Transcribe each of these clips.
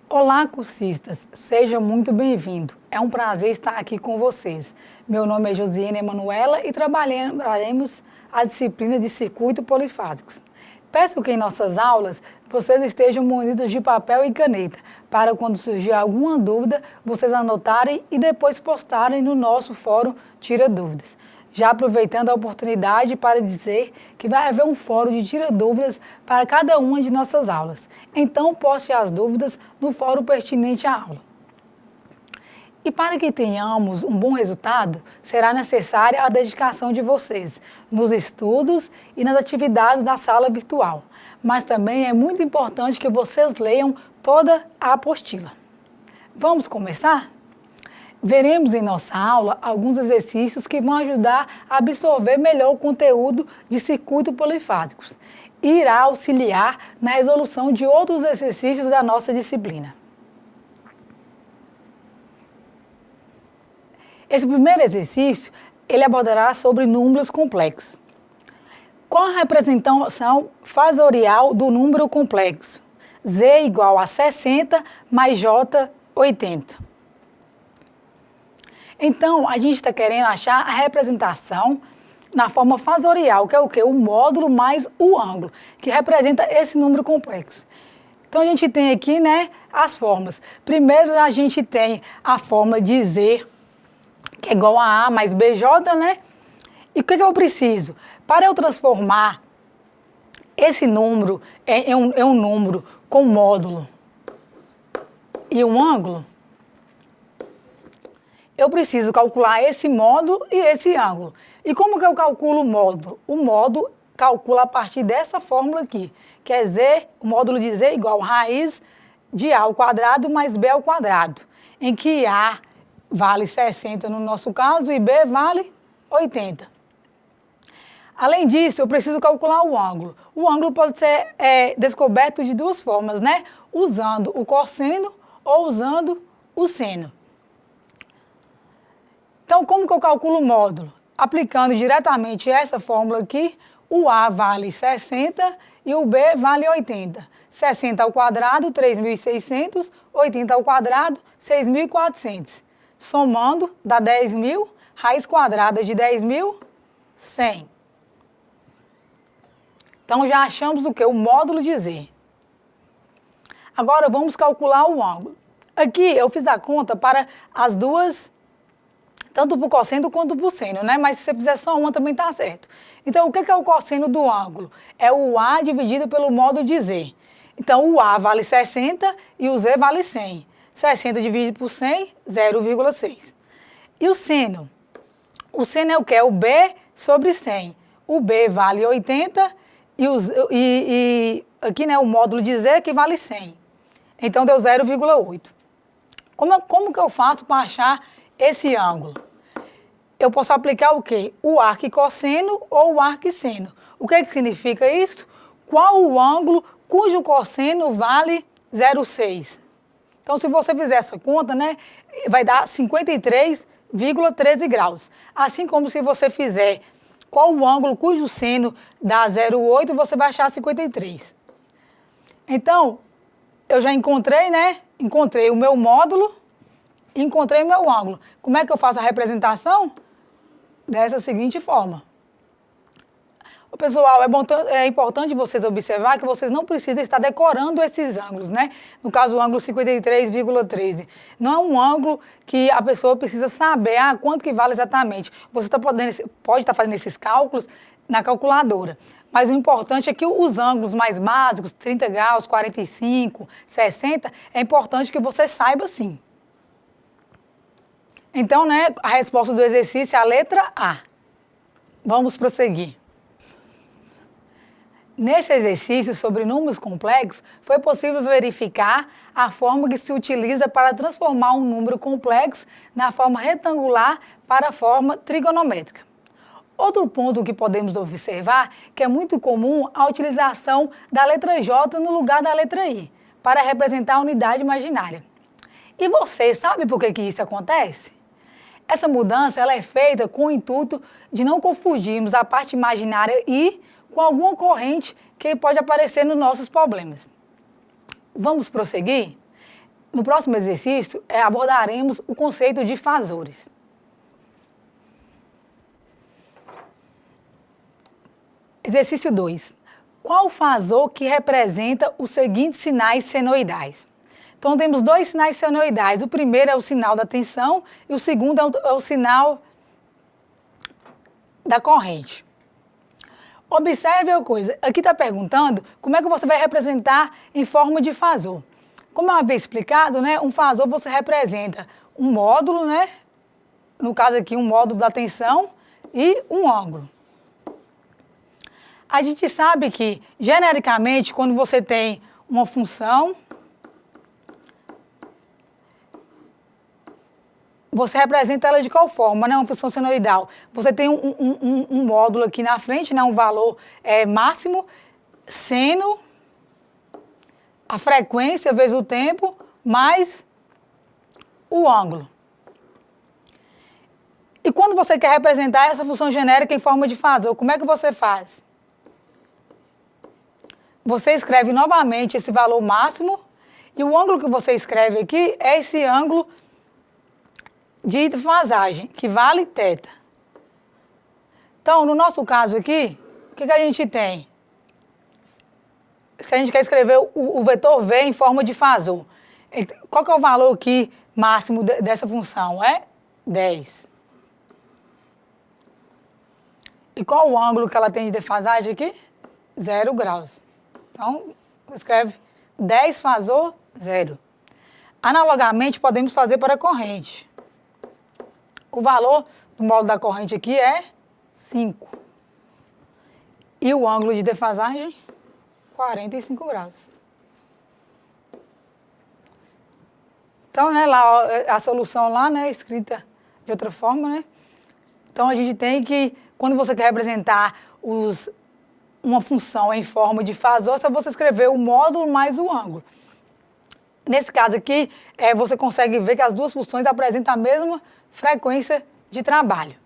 Olá, cursistas! Sejam muito bem-vindos. É um prazer estar aqui com vocês. Meu nome é Josiane Emanuela e trabalharemos a disciplina de circuito polifásicos. Peço que em nossas aulas vocês estejam munidos de papel e caneta, para quando surgir alguma dúvida, vocês anotarem e depois postarem no nosso fórum Tira Dúvidas. Já aproveitando a oportunidade para dizer que vai haver um fórum de Tira Dúvidas para cada uma de nossas aulas. Então, poste as dúvidas no fórum pertinente à aula. E para que tenhamos um bom resultado, será necessária a dedicação de vocês nos estudos e nas atividades da sala virtual. Mas também é muito importante que vocês leiam toda a apostila. Vamos começar? Veremos em nossa aula alguns exercícios que vão ajudar a absorver melhor o conteúdo de circuitos polifásicos e irá auxiliar na resolução de outros exercícios da nossa disciplina. Esse primeiro exercício, ele abordará sobre números complexos. Qual a representação fasorial do número complexo? Z igual a 60 mais J, 80. Então, a gente está querendo achar a representação na forma fasorial, que é o quê? O módulo mais o ângulo, que representa esse número complexo. Então, a gente tem aqui, né, as formas. Primeiro, a gente tem a fórmula de Z, que é igual a A mais BJ, né? E o que eu preciso? Para eu transformar esse número em um número com módulo e um ângulo, eu preciso calcular esse módulo e esse ângulo. E como que eu calculo o módulo? O módulo calcula a partir dessa fórmula aqui, que é Z, o módulo de Z igual a raiz de A ao quadrado mais B ao quadrado, em que A vale 60 no nosso caso e B vale 80. Além disso, eu preciso calcular o ângulo. O ângulo pode ser descoberto de duas formas, né? Usando o cosseno ou usando o seno. Então, como que eu calculo o módulo? Aplicando diretamente essa fórmula aqui, o A vale 60 e o B vale 80. 60 ao quadrado, 3.600, 80 ao quadrado, 6.400. Somando, dá 10.000, raiz quadrada de 10.000, 100. Então, já achamos o quê? O módulo de Z. Agora, vamos calcular o ângulo. Aqui, eu fiz a conta para as duas, tanto para o cosseno quanto para o seno, né? Mas se você fizer só uma, também está certo. Então, o que é o cosseno do ângulo? É o A dividido pelo módulo de Z. Então, o A vale 60 e o Z vale 100. 60 dividido por 100, 0,6. E o seno? O seno é o que? É o B sobre 100. O B vale 80 e aqui, né, o módulo de Z que vale 100. Então, deu 0,8. Como que eu faço para achar esse ângulo? Eu posso aplicar o quê? O arquicosseno ou o arquisseno. O que significa isso? Qual o ângulo cujo cosseno vale 0,6? Então, se você fizer essa conta, né, vai dar 53,13 graus. Assim como se você fizer qual o ângulo cujo seno dá 0,8, você vai achar 53. Então, eu já encontrei, né? Encontrei o meu módulo e encontrei o meu ângulo. Como é que eu faço a representação? Dessa seguinte forma. Pessoal, é importante vocês observar que vocês não precisam estar decorando esses ângulos, né? No caso, o ângulo 53,13. Não é um ângulo que a pessoa precisa saber quanto que vale exatamente. Você pode estar fazendo esses cálculos na calculadora. Mas o importante é que os ângulos mais básicos, 30 graus, 45, 60, é importante que você saiba sim. Então, né, a resposta do exercício é a letra A. Vamos prosseguir. Nesse exercício sobre números complexos, foi possível verificar a forma que se utiliza para transformar um número complexo na forma retangular para a forma trigonométrica. Outro ponto que podemos observar que é muito comum a utilização da letra J no lugar da letra I, para representar a unidade imaginária. E você sabe por que isso acontece? Essa mudança ela é feita com o intuito de não confundirmos a parte imaginária I com alguma corrente que pode aparecer nos nossos problemas. Vamos prosseguir? no próximo exercício, abordaremos o conceito de fasores. Exercício 2. Qual fasor que representa os seguintes sinais senoidais? Então, temos dois sinais senoidais. O primeiro é o sinal da tensão e o segundo é o sinal da corrente. Observe a coisa. Aqui está perguntando como é que você vai representar em forma de fasor. Como eu havia explicado, né, um fasor você representa um módulo, né, no caso aqui um módulo da tensão e um ângulo. A gente sabe que, genericamente, quando você tem uma função, você representa ela de qual forma, né? Uma função senoidal. Você tem um módulo aqui na frente, né? Um valor máximo, seno, a frequência vezes o tempo, mais o ângulo. E quando você quer representar essa função genérica em forma de fasor, como é que você faz? Você escreve novamente esse valor máximo e o ângulo que você escreve aqui é esse ângulo de fasagem, que vale θ. Então, no nosso caso aqui, o que a gente tem? Se a gente quer escrever o vetor V em forma de fasor, qual que é o valor aqui máximo dessa função? É 10. E qual o ângulo que ela tem de defasagem aqui? 0 graus. Então, escreve 10 fasor 0. Analogamente, podemos fazer para a corrente. O valor do módulo da corrente aqui é 5. E o ângulo de defasagem? 45 graus. Então, né, lá, a solução lá, né, escrita de outra forma, né? Então, a gente tem que, quando você quer representar uma função em forma de fasor, é só você escrever o módulo mais o ângulo. Nesse caso aqui, você consegue ver que as duas funções apresentam a mesma frequência de trabalho.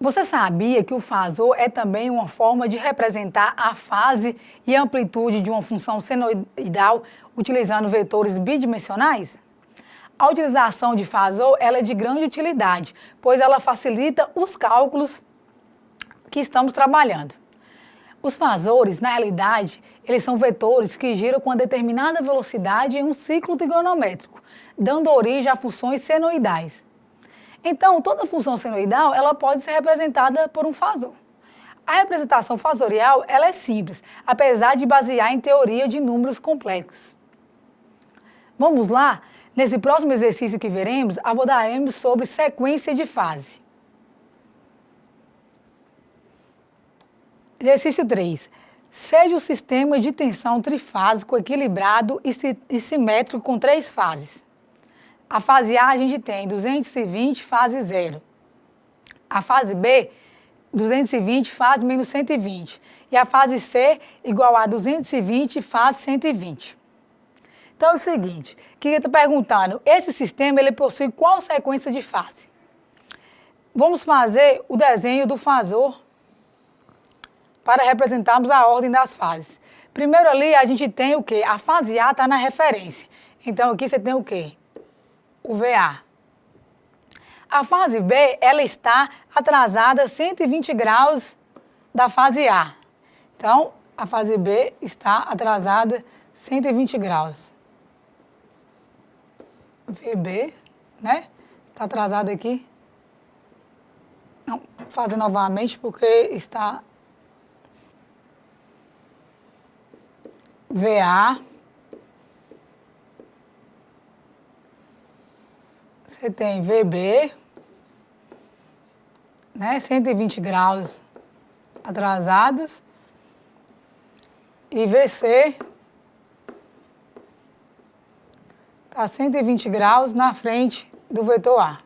Você sabia que o fasor é também uma forma de representar a fase e a amplitude de uma função senoidal utilizando vetores bidimensionais? A utilização de fasor ela é de grande utilidade, pois ela facilita os cálculos que estamos trabalhando. Os fasores, na realidade, eles são vetores que giram com uma determinada velocidade em um ciclo trigonométrico, dando origem a funções senoidais. Então, toda função senoidal ela pode ser representada por um fasor. A representação fasorial ela é simples, apesar de basear em teoria de números complexos. Vamos lá? Nesse próximo exercício que veremos, abordaremos sobre sequência de fase. Exercício 3. Seja o sistema de tensão trifásico equilibrado e simétrico com 3 fases. A fase A a gente tem 220, fase 0. A fase B, 220, fase menos 120. E a fase C, igual a 220, fase 120. Então é o seguinte, o que ele está perguntando? Esse sistema ele possui qual sequência de fase? Vamos fazer o desenho do fasor para representarmos a ordem das fases. Primeiro ali a gente tem o quê? A fase A está na referência. Então aqui você tem o quê? O VA. A fase B, ela está atrasada 120 graus da fase A. Então, a fase B está atrasada 120 graus. VB, né? Está atrasada aqui. Não, vou fazer novamente porque está VA. Você tem VB, né? 120 graus atrasados. E VC está 120 graus na frente do vetor A.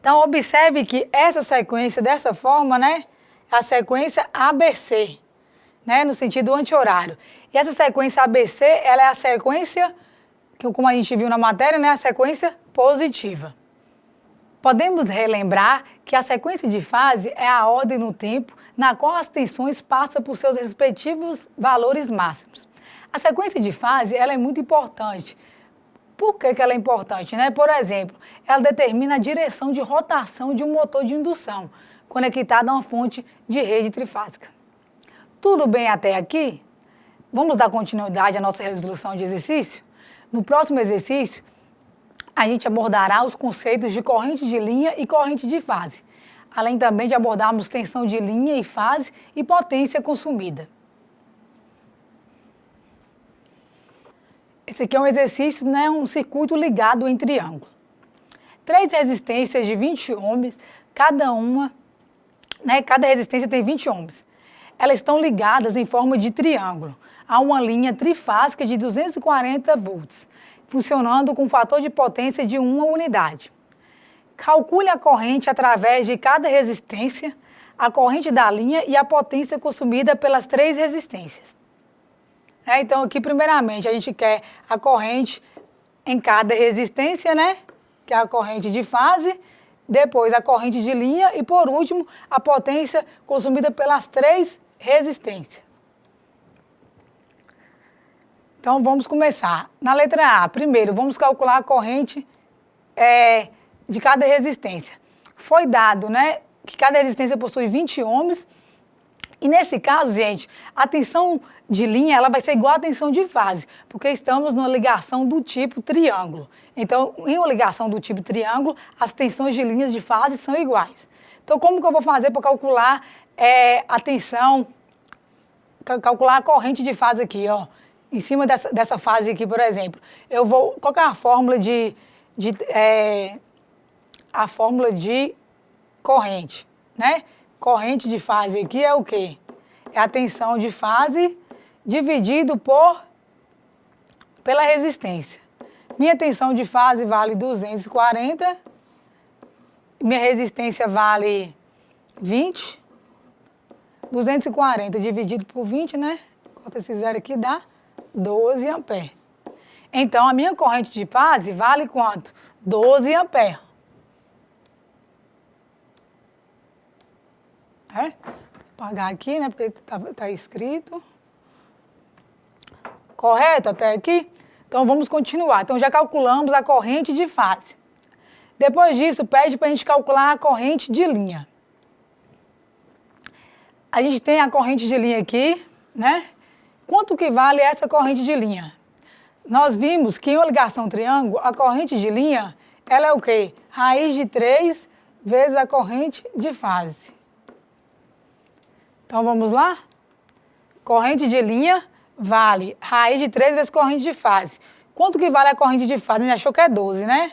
Então, observe que essa sequência, dessa forma, né? É a sequência ABC, né? No sentido anti-horário. E essa sequência ABC, ela é a sequência, que como a gente viu na matéria, né? A sequência positiva. Podemos relembrar que a sequência de fase é a ordem no tempo na qual as tensões passam por seus respectivos valores máximos. A sequência de fase, ela é muito importante. Por que ela é importante, né? Por exemplo, ela determina a direção de rotação de um motor de indução, conectado a uma fonte de rede trifásica. Tudo bem até aqui? Vamos dar continuidade à nossa resolução de exercício? No próximo exercício, a gente abordará os conceitos de corrente de linha e corrente de fase, além também de abordarmos tensão de linha e fase e potência consumida. Esse aqui é um exercício, né, um circuito ligado em triângulo. 3 resistências de 20 ohms, cada resistência tem 20 ohms. Elas estão ligadas em forma de triângulo a uma linha trifásica de 240 volts, funcionando com fator de potência de 1 unidade. Calcule a corrente através de cada resistência, a corrente da linha e a potência consumida pelas 3 resistências. Então, aqui, primeiramente, a gente quer a corrente em cada resistência, né? Que é a corrente de fase, depois a corrente de linha e, por último, a potência consumida pelas 3 resistências. Então, vamos começar. Na letra A, primeiro, vamos calcular a corrente de cada resistência. Foi dado, né, que cada resistência possui 20 ohms. E nesse caso, gente, a tensão de linha ela vai ser igual à tensão de fase, porque estamos numa ligação do tipo triângulo. Então, em uma ligação do tipo triângulo, as tensões de linhas de fase são iguais. Então, como que eu vou fazer para calcular a tensão, calcular a corrente de fase aqui, ó? Em cima dessa fase aqui, por exemplo, eu vou colocar a fórmula a fórmula de corrente, né? Corrente de fase aqui é o quê? É a tensão de fase dividido pela resistência. Minha tensão de fase vale 240, minha resistência vale 20. 240 dividido por 20, né? Corta esse zero aqui, dá 12 amperes. Então, a minha corrente de fase vale quanto? 12 amperes. Vou apagar aqui, né? Porque tá escrito. Correto até aqui? Então, vamos continuar. Então, já calculamos a corrente de fase. Depois disso, pede para a gente calcular a corrente de linha. A gente tem a corrente de linha aqui, né? Quanto que vale essa corrente de linha? Nós vimos que em uma ligação triângulo, a corrente de linha, ela é o quê? Raiz de 3 vezes a corrente de fase. Então, vamos lá? Corrente de linha vale raiz de 3 vezes corrente de fase. Quanto que vale a corrente de fase? A gente achou que é 12, né?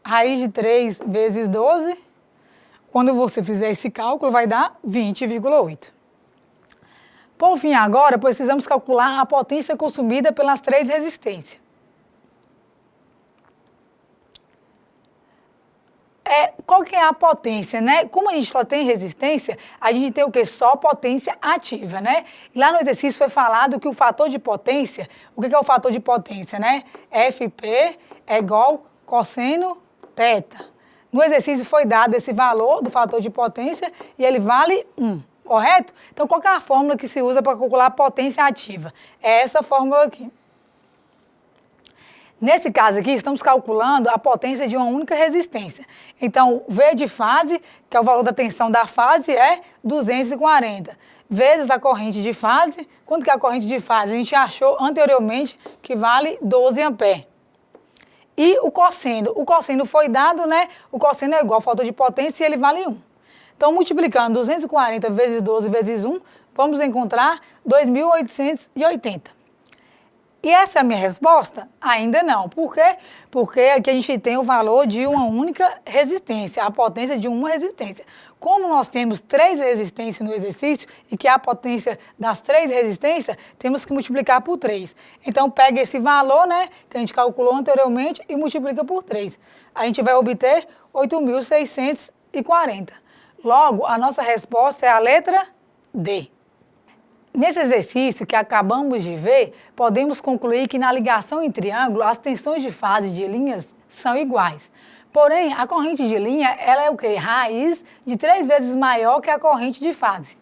Raiz de 3 vezes 12, quando você fizer esse cálculo, vai dar 20,8. Por fim, agora, precisamos calcular a potência consumida pelas 3 resistências. Qual que é a potência, né? Como a gente só tem resistência, a gente tem o quê? Só potência ativa, né? E lá no exercício foi falado que o fator de potência, o que é o fator de potência, né? FP é igual cosseno θ. No exercício foi dado esse valor do fator de potência e ele vale 1, correto? Então, qual que é a fórmula que se usa para calcular a potência ativa? É essa fórmula aqui. Nesse caso aqui, estamos calculando a potência de uma única resistência. Então, V de fase, que é o valor da tensão da fase, é 240. Vezes a corrente de fase. Quanto que é a corrente de fase? A gente achou anteriormente que vale 12 amperes. E o cosseno. O cosseno foi dado, né? O cosseno é igual ao fator de potência e ele vale 1. Então, multiplicando 240 vezes 12 vezes 1, vamos encontrar 2.880. E essa é a minha resposta? Ainda não. Por quê? Porque aqui a gente tem o valor de uma única resistência, a potência de uma resistência. Como nós temos 3 resistências no exercício e que é a potência das 3 resistências, temos que multiplicar por 3. Então, pega esse valor, né, que a gente calculou anteriormente e multiplica por 3. A gente vai obter 8.640. Logo, a nossa resposta é a letra D. Nesse exercício que acabamos de ver, podemos concluir que na ligação em triângulo, as tensões de fase de linhas são iguais. Porém, a corrente de linha, ela é o quê? Raiz de 3 vezes maior que a corrente de fase.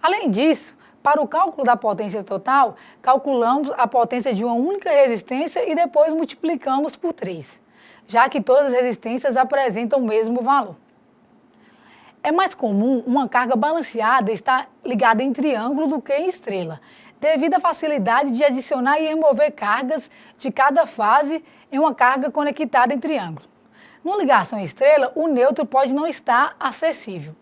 Além disso, Para o cálculo da potência total, calculamos a potência de uma única resistência e depois multiplicamos por 3, já que todas as resistências apresentam o mesmo valor. É mais comum uma carga balanceada estar ligada em triângulo do que em estrela, devido à facilidade de adicionar e remover cargas de cada fase em uma carga conectada em triângulo. Numa ligação em estrela, o neutro pode não estar acessível.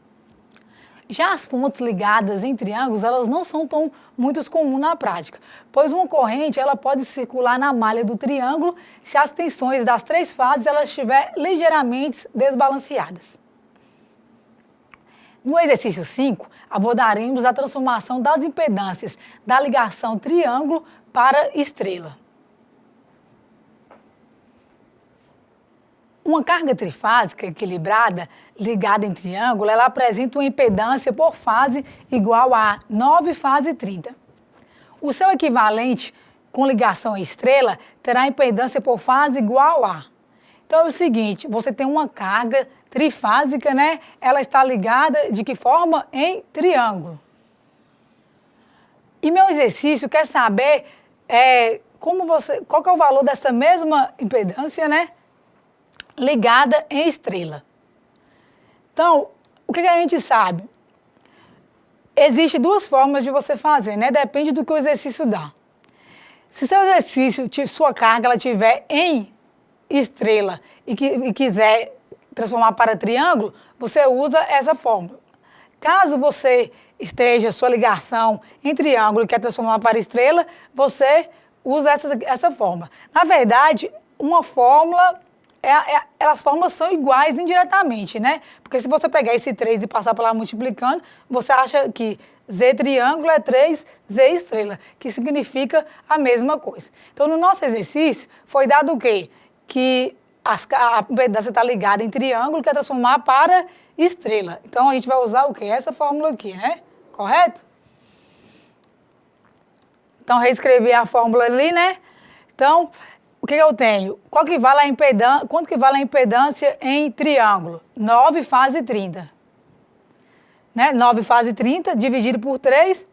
Já as fontes ligadas em triângulos, elas não são tão muito comuns na prática, pois uma corrente ela pode circular na malha do triângulo se as tensões das 3 fases elas estiverem ligeiramente desbalanceadas. No exercício 5, abordaremos a transformação das impedâncias da ligação triângulo para estrela. Uma carga trifásica equilibrada ligada em triângulo, ela apresenta uma impedância por fase igual a 9 fase 30. O seu equivalente com ligação em estrela terá impedância por fase igual a. Então é o seguinte, você tem uma carga trifásica, né? Ela está ligada de que forma? Em triângulo. E meu exercício quer saber qual que é o valor dessa mesma impedância, né? Ligada em estrela. Então, o que a gente sabe? Existem 2 formas de você fazer, né? Depende do que o exercício dá. Se o seu exercício, sua carga, ela estiver em estrela e quiser transformar para triângulo, você usa essa fórmula. Caso você esteja sua ligação em triângulo e quer transformar para estrela, você usa essa fórmula. Na verdade, uma fórmula, as fórmulas são iguais indiretamente, né? Porque se você pegar esse 3 e passar por lá multiplicando, você acha que Z triângulo é 3Z estrela, que significa a mesma coisa. Então, no nosso exercício, foi dado o quê? Que a impedância está ligada em triângulo, quer transformar para estrela. Então, a gente vai usar o quê? Essa fórmula aqui, né? Correto? Então, reescrevi a fórmula ali, né? Então, o que eu tenho? Quanto que vale a impedância em triângulo? 9 fase 30. Né? 9 fase 30 dividido por 3.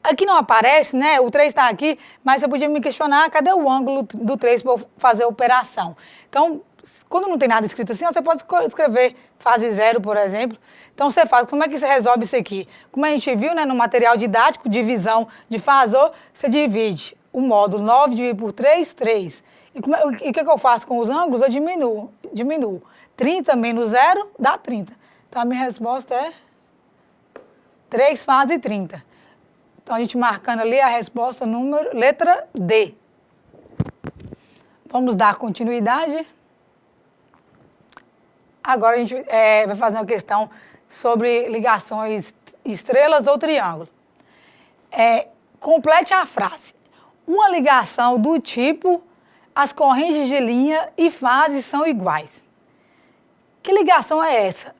Aqui não aparece, né? O 3 está aqui, mas você podia me questionar, cadê o ângulo do 3 para eu fazer a operação? Então, quando não tem nada escrito assim, você pode escrever fase 0, por exemplo. Então, você faz, como é que você resolve isso aqui? Como a gente viu, né, no material didático, divisão de fasor, você divide o módulo 9 dividido por 3, 3. E o que eu faço com os ângulos? Eu diminuo. 30 menos 0 dá 30. Então, a minha resposta é 3 fase 30. Então, a gente marcando ali a resposta letra D. Vamos dar continuidade. Agora a gente vai fazer uma questão sobre ligações estrelas ou triângulo. Complete a frase. Uma ligação do tipo, as correntes de linha e fases são iguais. Que ligação é essa?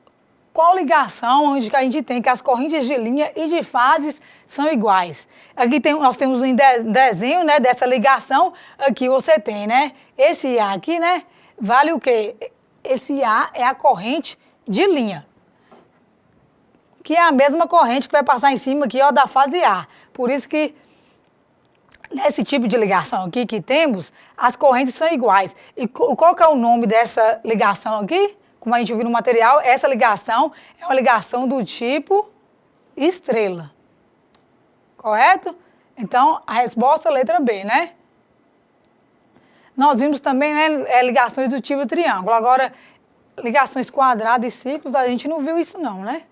Qual ligação onde a gente tem que as correntes de linha e de fases são iguais? Aqui nós temos um desenho, né, dessa ligação. Aqui você tem, né? Esse A aqui, né? Vale o quê? Esse A é a corrente de linha, que é a mesma corrente que vai passar em cima aqui, ó, da fase A. Por isso que nesse tipo de ligação aqui que temos, as correntes são iguais. E qual que é o nome dessa ligação aqui? Como a gente viu no material, essa ligação é uma ligação do tipo estrela. Correto? Então, a resposta é a letra B, né? Nós vimos também, né, ligações do tipo triângulo. Agora, ligações quadradas e círculos, a gente não viu isso não, né?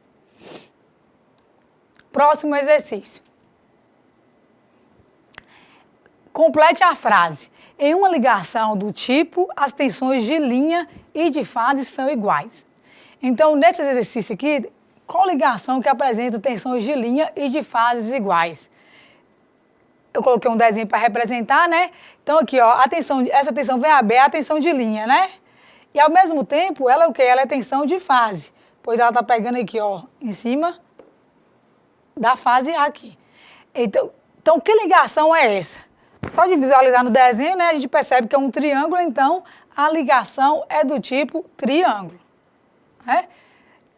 Próximo exercício. Complete a frase. Em uma ligação do tipo, as tensões de linha e de fase são iguais. Então, nesse exercício aqui, qual ligação que apresenta tensões de linha e de fases iguais? Eu coloquei um desenho para representar, né? Então, aqui, ó, essa tensão VAB é a tensão de linha, né? E, ao mesmo tempo, ela é o quê? Ela é tensão de fase, pois ela está pegando aqui, ó, em cima da fase A aqui. Então, que ligação é essa? Só de visualizar no desenho, né, a gente percebe que é um triângulo, então a ligação é do tipo triângulo. Né?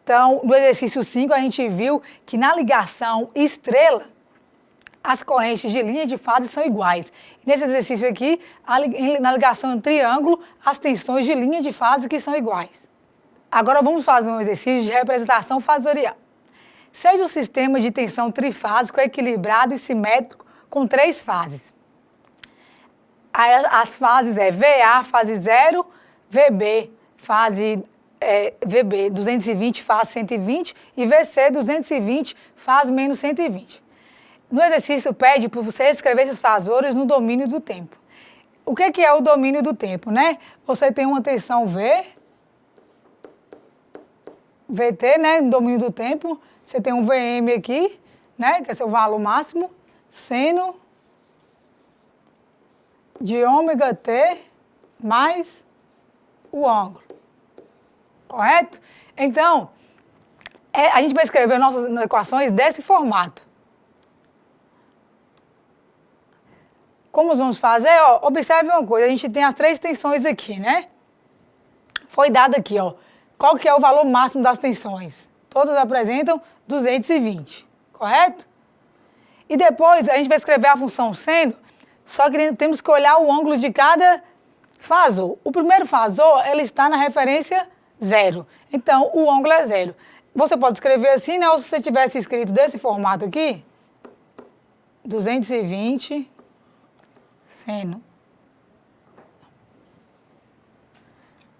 Então, no exercício 5, a gente viu que na ligação estrela, as correntes de linha de fase são iguais. Nesse exercício aqui, na ligação em triângulo, as tensões de linha de fase que são iguais. Agora vamos fazer um exercício de representação fasorial. Seja um sistema de tensão trifásico equilibrado e simétrico com 3 fases. As fases é VA, fase 0, VB, fase VB 220, fase 120 e VC 220, fase menos 120. No exercício pede para você escrever esses fasores no domínio do tempo. O que é o domínio do tempo, né? Você tem uma tensão VT, né, no domínio do tempo. Você tem um VM aqui, né, que é seu valor máximo, seno de ômega T mais o ângulo. Correto? Então, a gente vai escrever nossas equações desse formato. Como vamos fazer? Ó, observe uma coisa, a gente tem as 3 tensões aqui, né? Foi dado aqui, ó, qual que é o valor máximo das tensões? Todas apresentam 220, correto? E depois a gente vai escrever a função seno, só que temos que olhar o ângulo de cada fasor. O primeiro fasor, ele está na referência 0, então o ângulo é 0. Você pode escrever assim, né? Ou se você tivesse escrito desse formato aqui, 220 seno.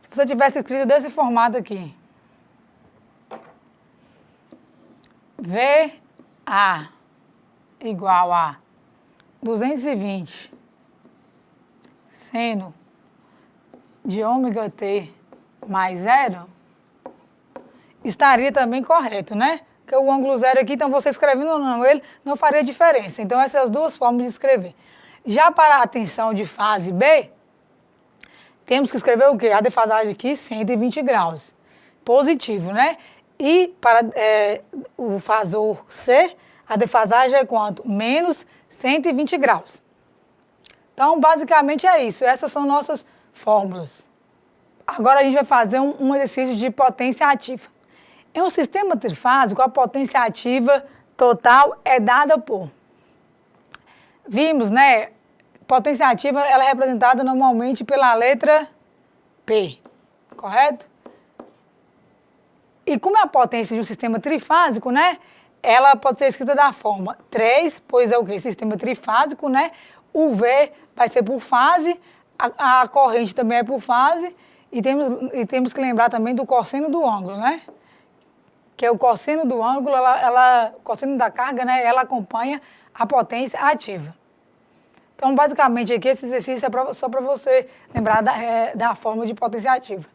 Se você tivesse escrito desse formato aqui, VA igual a 220 seno de ômega T mais 0, estaria também correto, né? Porque o ângulo 0 aqui, então você escrevendo ou não ele, não faria diferença. Então essas são as duas formas de escrever. Já para a tensão de fase B, temos que escrever o quê? A defasagem aqui, 120 graus. Positivo, né? E para o fasor C, a defasagem é quanto? Menos 120 graus. Então, basicamente é isso. Essas são nossas fórmulas. Agora a gente vai fazer um exercício de potência ativa. Em um sistema trifásico, a potência ativa total é dada por... Vimos, né? Potência ativa, ela é representada normalmente pela letra P, correto? E como é a potência de um sistema trifásico, né? Ela pode ser escrita da forma 3, pois é o quê? Sistema trifásico, né? O V vai ser por fase, a corrente também é por fase, e temos que lembrar também do cosseno do ângulo, né? Que é o cosseno do ângulo, o cosseno da carga, né? Ela acompanha a potência ativa. Então, basicamente, aqui esse exercício é só para você lembrar da forma de potência ativa.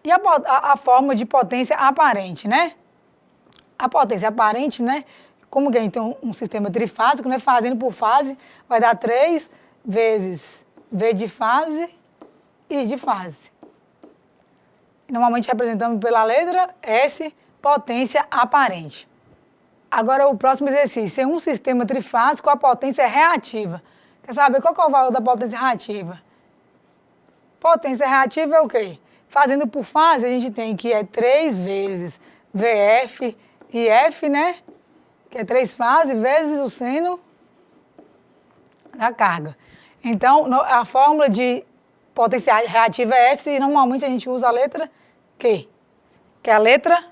E a forma de potência aparente, né? A potência aparente, né? Como que a gente tem um sistema trifásico, né? Fazendo por fase, vai dar 3 vezes V de fase e de fase. Normalmente representamos pela letra S, potência aparente. Agora, o próximo exercício. Em um sistema trifásico, a potência é reativa. Quer saber qual que é o valor da potência reativa? Potência reativa é o quê? Fazendo por fase, a gente tem que 3 vezes VF e F, né? Que é 3 fases, vezes o seno da carga. Então, a fórmula de potência reativa é essa e normalmente a gente usa a letra Q, que é a letra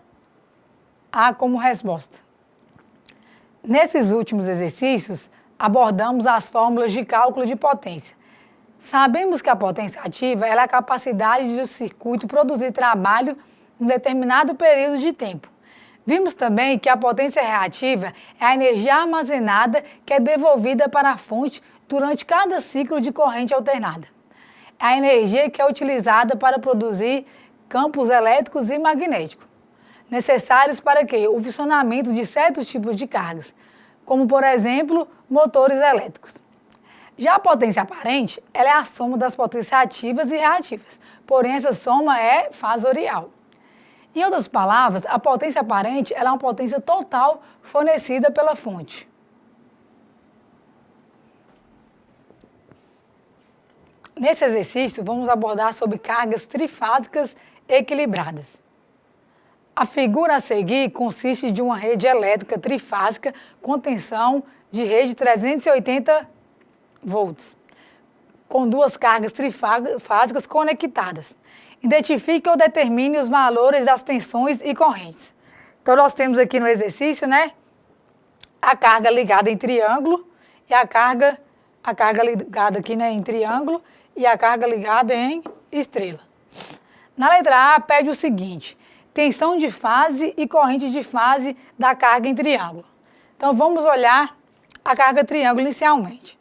A como resposta. Nesses últimos exercícios, abordamos as fórmulas de cálculo de potência. Sabemos que a potência ativa é a capacidade do circuito produzir trabalho em um determinado período de tempo. Vimos também que a potência reativa é a energia armazenada que é devolvida para a fonte durante cada ciclo de corrente alternada. É a energia que é utilizada para produzir campos elétricos e magnéticos, necessários para quê? O funcionamento de certos tipos de cargas, como, por exemplo, motores elétricos. Já a potência aparente, ela é a soma das potências ativas e reativas, porém essa soma é fasorial. Em outras palavras, a potência aparente ela é uma potência total fornecida pela fonte. Nesse exercício, vamos abordar sobre cargas trifásicas equilibradas. A figura a seguir consiste de uma rede elétrica trifásica com tensão de rede 380 volts, com duas cargas trifásicas conectadas. Identifique ou determine os valores das tensões e correntes. Então, nós temos aqui no exercício, né, a carga ligada em triângulo e a carga ligada aqui, né, em triângulo e a carga ligada em estrela. Na letra A, pede o seguinte: tensão de fase e corrente de fase da carga em triângulo. Então, vamos olhar a carga triângulo inicialmente.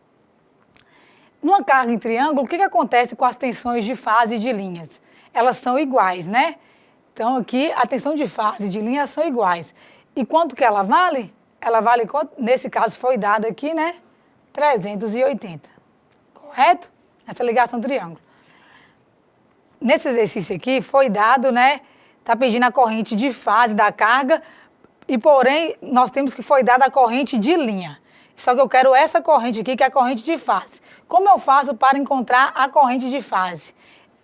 Numa carga em triângulo, o que acontece com as tensões de fase e de linhas? Elas são iguais, né? Então, aqui, a tensão de fase e de linha são iguais. E quanto que ela vale? Ela vale quanto? Nesse caso, foi dado aqui, né? 380. Correto? Essa ligação triângulo. Nesse exercício aqui, foi dado, né? Está pedindo a corrente de fase da carga, e porém, nós temos que foi dada a corrente de linha. Só que eu quero essa corrente aqui, que é a corrente de fase. Como eu faço para encontrar a corrente de fase?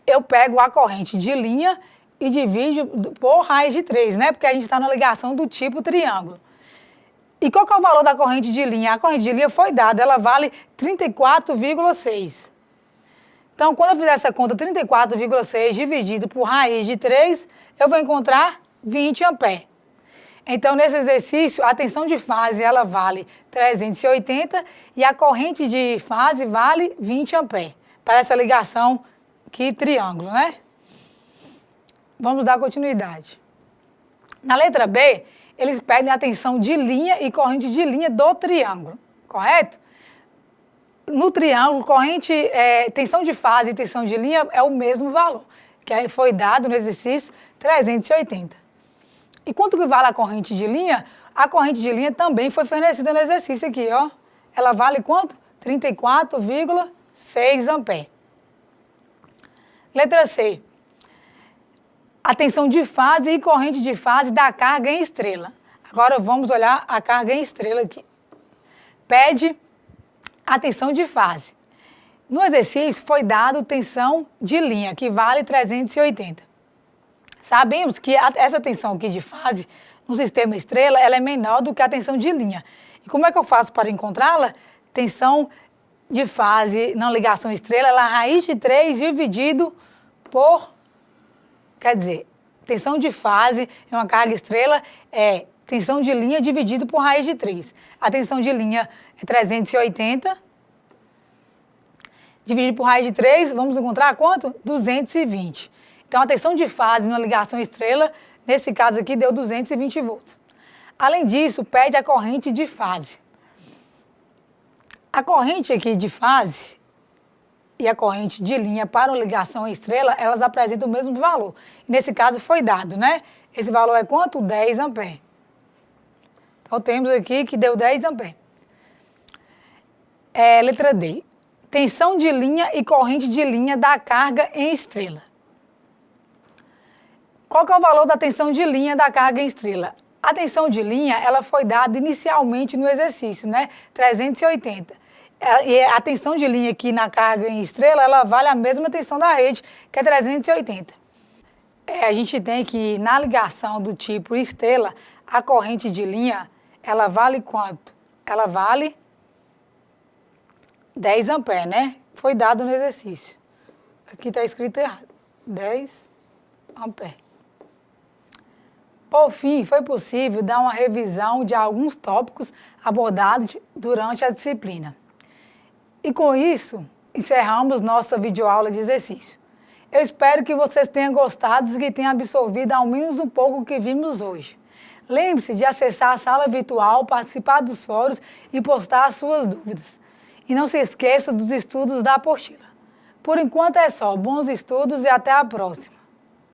Eu pego a corrente de linha e divido por raiz de 3, né? Porque a gente está na ligação do tipo triângulo. E qual que é o valor da corrente de linha? A corrente de linha foi dada, ela vale 34,6. Então, quando eu fizer essa conta, 34,6 dividido por raiz de 3, eu vou encontrar 20 amperes. Então, nesse exercício, a tensão de fase ela vale 380 e a corrente de fase vale 20 amperes. Para essa ligação aqui, triângulo, né? Vamos dar continuidade. Na letra B, eles pedem a tensão de linha e corrente de linha do triângulo, correto? No triângulo, tensão de fase e tensão de linha é o mesmo valor, que aí foi dado no exercício 380. E quanto que vale a corrente de linha? A corrente de linha também foi fornecida no exercício aqui, ó. Ela vale quanto? 34,6 amperes. Letra C. A tensão de fase e corrente de fase da carga em estrela. Agora vamos olhar a carga em estrela aqui. Pede a tensão de fase. No exercício foi dado tensão de linha, que vale 380. Sabemos que essa tensão aqui de fase no sistema estrela, ela é menor do que a tensão de linha. E como é que eu faço para encontrá-la? Tensão de fase na ligação estrela, ela é a raiz de 3 dividido por... Quer dizer, tensão de fase em uma carga estrela é tensão de linha dividido por raiz de 3. A tensão de linha é 380. Dividido por raiz de 3, vamos encontrar quanto? 220. Então, a tensão de fase numa ligação estrela, nesse caso aqui, deu 220 volts. Além disso, pede a corrente de fase. A corrente aqui de fase e a corrente de linha para uma ligação estrela, elas apresentam o mesmo valor. Nesse caso, foi dado, né? Esse valor é quanto? 10 amperes. Então, temos aqui que deu 10 amperes. Letra D. Tensão de linha e corrente de linha da carga em estrela. Qual que é o valor da tensão de linha da carga em estrela? A tensão de linha, ela foi dada inicialmente no exercício, né? 380. E a tensão de linha aqui na carga em estrela, ela vale a mesma tensão da rede, que é 380. A gente tem que, na ligação do tipo estrela, a corrente de linha, ela vale quanto? Ela vale 10 amperes, né? Foi dado no exercício. Aqui está escrito errado. 10 amperes. Por fim, foi possível dar uma revisão de alguns tópicos abordados durante a disciplina. E com isso, encerramos nossa videoaula de exercício. Eu espero que vocês tenham gostado e que tenham absorvido ao menos um pouco o que vimos hoje. Lembre-se de acessar a sala virtual, participar dos fóruns e postar as suas dúvidas. E não se esqueça dos estudos da apostila. Por enquanto é só. Bons estudos e até a próxima.